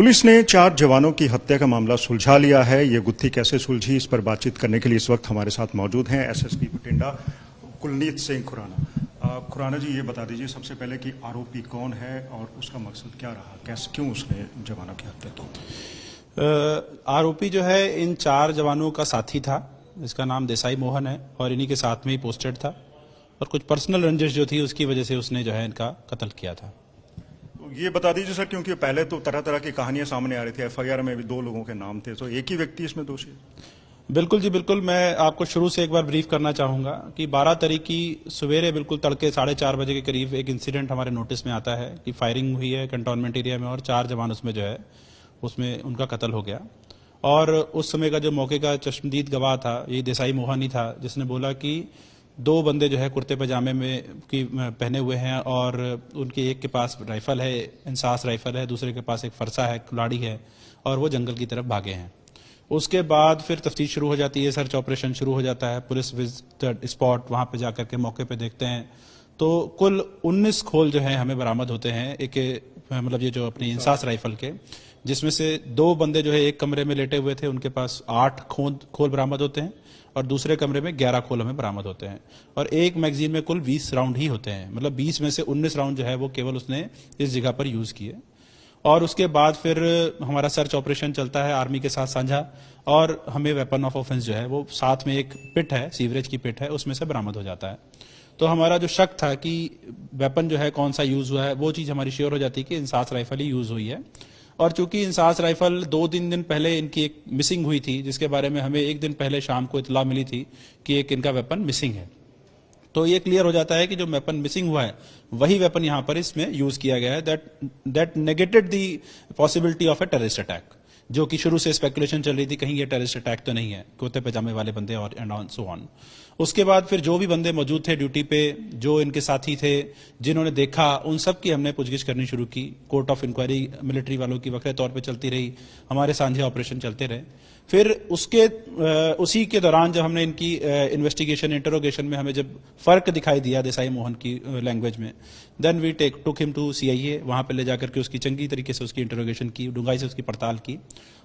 Police ने 4 जवानों की हत्या का मामला सुलझा लिया है। ये गुत्थी कैसे सुलझी, इस पर बातचीत करने के लिए इस वक्त हमारे साथ मौजूद हैं एसएसपी बठिंडा कुलनीत सिंह खुराना। खुराना जी, ये बता दीजिए सबसे पहले कि आरोपी कौन है और उसका मकसद क्या रहा, कैसे क्यों उसने जवानों की हत्या की? आरोपी जो है इन 4 जवानों का साथी था, इसका नाम देसाई मोहन है और इन्हीं के साथ में ही पोस्टेड था और कुछ पर्सनल रंजिश जो थी उसकी वजह से उसने जो है इनका कत्ल किया था। ये बता दीजिए सर, क्योंकि पहले तो तरह तरह की कहानियां सामने आ रही थी, एफआईआर में भी 2 लोगों के नाम थे, तो एक ही व्यक्ति इसमें दोषी है? बिल्कुल जी, बिल्कुल। मैं आपको शुरू से एक बार ब्रीफ करना चाहूंगा कि 12 तारीख की सवेरे बिल्कुल तड़के 4:30 बजे के करीब एक इंसिडेंट हमारे नोटिस में आता है कि फायरिंग हुई है कंटोनमेंट एरिया में और 4 जवान उसमें जो है उसमें उनका कत्ल हो गया। और उस समय का जो मौके का चश्मदीद गवाह था, ये देसाई मोहन ही था, जिसने बोला कि 2 बंदे जो है कुर्ते पजामे में की पहने हुए हैं और उनके एक के पास राइफल है, इंसास राइफल है, दूसरे के पास एक फरसा है, कुल्हाड़ी है और वो जंगल की तरफ भागे हैं। उसके बाद फिर तफ्तीश शुरू हो जाती है, सर्च ऑपरेशन शुरू हो जाता है। पुलिस विजिट स्पॉट वहां पे जाकर के मौके पे देखते हैं तो कुल 19 खोल जो है हमें बरामद होते हैं, एक मतलब ये जो अपनी इंसास राइफल के, जिसमें से 2 बंदे जो है एक कमरे में लेटे हुए थे, उनके पास 8 खोल बरामद होते हैं और दूसरे कमरे में 11 खोल हमें बरामद होते हैं और एक मैगजीन में कुल 20 राउंड ही होते हैं। मतलब 20 में से 19 राउंड जो है वो केवल उसने इस जगह पर यूज किए। और उसके बाद फिर हमारा सर्च ऑपरेशन चलता है आर्मी के साथ साझा और हमें वेपन ऑफ ऑफेंस जो है वो साथ में एक पिट है, सीवरेज की पिट है, उसमें से बरामद हो जाता है। तो हमारा जो शक था कि वेपन जो है कौन सा यूज हुआ है, वो चीज हमारी श्योर हो जाती है कि इंसास राइफल ही यूज हुई है। और चूंकि इंसास राइफल 2-3 दिन पहले इनकी एक मिसिंग हुई थी, जिसके बारे में हमें एक दिन पहले शाम को इतला मिली थी कि एक इनका वेपन मिसिंग है, तो ये क्लियर हो जाता है कि जो वेपन मिसिंग हुआ है वही वेपन यहां पर इसमें यूज किया गया है। That negated the possibility of a terrorist attack, जो कि शुरू से स्पेकुलेशन चल रही थी कहीं ये टेररिस्ट अटैक तो नहीं है, कुर्ते पजामे वाले बंदे और एंड ऑन सो ऑन। उसके बाद फिर जो भी बंदे मौजूद थे ड्यूटी पे, जो इनके साथी थे, जिन्होंने देखा, उन सब की हमने पूछगिछ करनी शुरू की। कोर्ट ऑफ इंक्वायरी मिलिट्री वालों की वक्र तौर पे चलती रही, हमारे सांझे ऑपरेशन चलते रहे। फिर उसी के दौरान जब हमने इनकी इन्वेस्टिगेशन इंटरोगेशन में हमें जब फर्क दिखाई दिया देसाई मोहन की लैंग्वेज में, then we took him to CIA. वहां पर ले जाकर के उसकी चंगी तरीके से उसकी इंटरोगेशन की, डूंघाई से उसकी पड़ताल की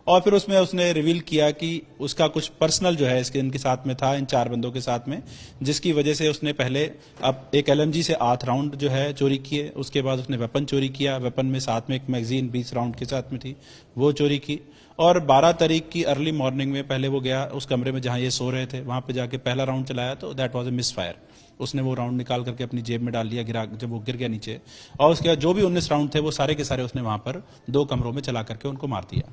और फिर उसमें उसने रिवील किया कि उसका कुछ पर्सनल जो है इसके इनके साथ में था, इन 4 बंदों के साथ में, जिसकी वजह से उसने पहले अब एक एलएमजी से 8 राउंड जो है चोरी किए। उसके बाद उसने वेपन चोरी किया, वेपन में साथ में एक मैगजीन 20 राउंड के साथ में थी, वो चोरी की। और 12 तारीख की अर्ली मॉर्निंग में पहले वो गया उस कमरे में जहां ये सो रहे थे, वहां पे जाके पहला राउंड चलाया तो that was a miss fire. उसने वो राउंड निकाल करके अपनी जेब में डाल लिया, जब वो गिर गया नीचे। और उसके बाद जो भी 19 राउंड थे वो सारे के सारे उसने वहां पर 2 कमरों में चला करके उनको मार दिया।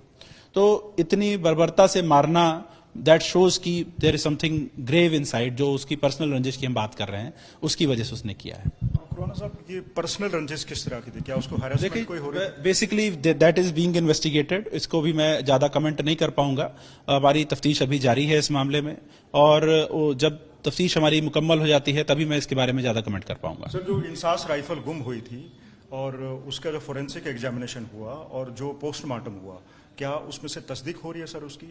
तो इतनी बर्बरता से मारना, दैट शोज की there is something grave inside, जो उसकी पर्सनल रंजिश की हम बात कर रहे हैं, उसकी वजह से उसने किया है। खुराना साहब, ये पर्सनल रंजिश किस तरह की थी? क्या उसको हैरेसमेंट कोई हो रही है? Basically that is being investigated. इसको भी मैं ज्यादा कमेंट नहीं कर पाऊंगा, हमारी तफ्तीश अभी जारी है इस मामले में और जब तफ्तीश हमारी मुकम्मल हो जाती है तभी मैं इसके बारे में ज्यादा कमेंट कर पाऊंगा। सर, जो इंसास राइफल गुम हुई थी और उसका जो फोरेंसिक एग्जामिनेशन हुआ और जो पोस्टमार्टम हुआ, क्या उसमें से तस्दीक हो रही है सर उसकी?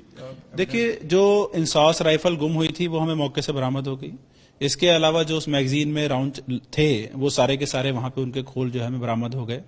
देखिए, जो इंसास राइफल गुम हुई थी वो हमें मौके से बरामद हो गई। इसके अलावा जो उस मैगजीन में राउंड थे वो सारे के सारे वहां पे उनके खोल जो है हमें बरामद हो गए।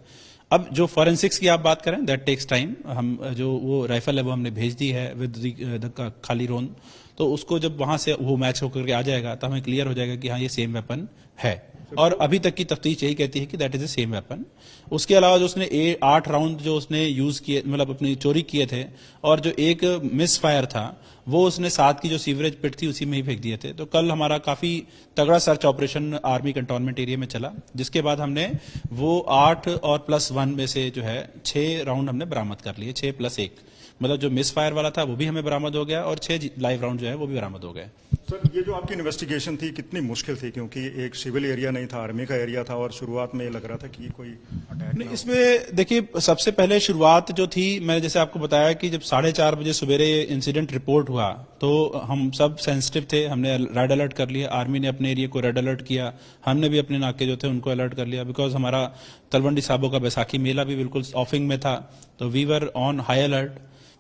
अब जो फॉरेंसिक्स की आप बात करें, दैट टेक्स टाइम। हम जो वो राइफल है वो हमने भेज दी है विद खाली रोन, तो उसको जब वहां से वो मैच होकर के आ जाएगा तो हमें क्लियर हो जाएगा कि हाँ ये सेम वेपन है। और अभी तक की तफ्तीश यही कहती है कि that is a same weapon. उसके अलावा जो उसने 8 राउंड जो उसने यूज किए, मतलब अपनी चोरी किए थे, और जो एक मिस फायर था वो उसने साथ की जो सीवरेज पिट थी उसी में ही फेंक दिए थे। तो कल हमारा काफी तगड़ा search operation army cantonment area में चला, जिसके बाद हमने वो 8 और +1 में से जो है 6 राउंड हमने बरामद कर लिए, 6 + 1, मतलब जो मिस फायर वाला था वो भी हमें बरामद हो गया और 6 लाइव राउंड जो है वो भी बरामद हो गए। सर, ये जो आपकी इन्वेस्टिगेशन थी कितनी मुश्किल थी, क्योंकि एक सिविल एरिया नहीं था, आर्मी का एरिया था और शुरुआत में लग रहा था कि कोई अटैक नहीं, इसमें देखिए सबसे पहले शुरुआत जो थी, मैंने जैसे आपको बताया कि जब 4:30 बजे सवेरे इंसिडेंट रिपोर्ट हुआ तो हम सब सेंसिटिव थे, हमने रेड अलर्ट कर लिया, आर्मी ने अपने एरिया को रेड अलर्ट किया, हमने भी अपने नाके जो थे उनको अलर्ट कर लिया, बिकॉज हमारा तलवंडी साबो का बैसाखी मेला भी बिल्कुल ऑफिंग में था, तो we were on high alert.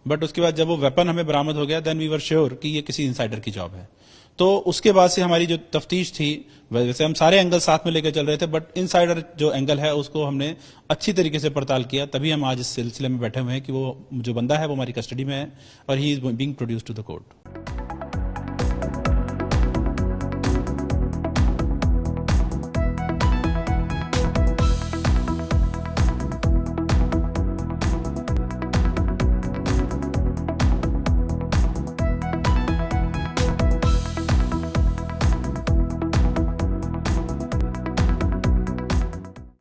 But उसके बाद जब वो वेपन हमें बरामद हो गया, देन वी वर श्योर कि ये किसी इनसाइडर की जॉब है। तो उसके बाद से हमारी जो तफ्तीश थी, वैसे हम सारे एंगल साथ में लेकर चल रहे थे, बट इनसाइडर जो एंगल है उसको हमने अच्छी तरीके से पड़ताल किया, तभी हम आज इस सिलसिले में बैठे हुए हैं कि वो जो बंदा है वो हमारी कस्टडी में है और he is being produced to the court.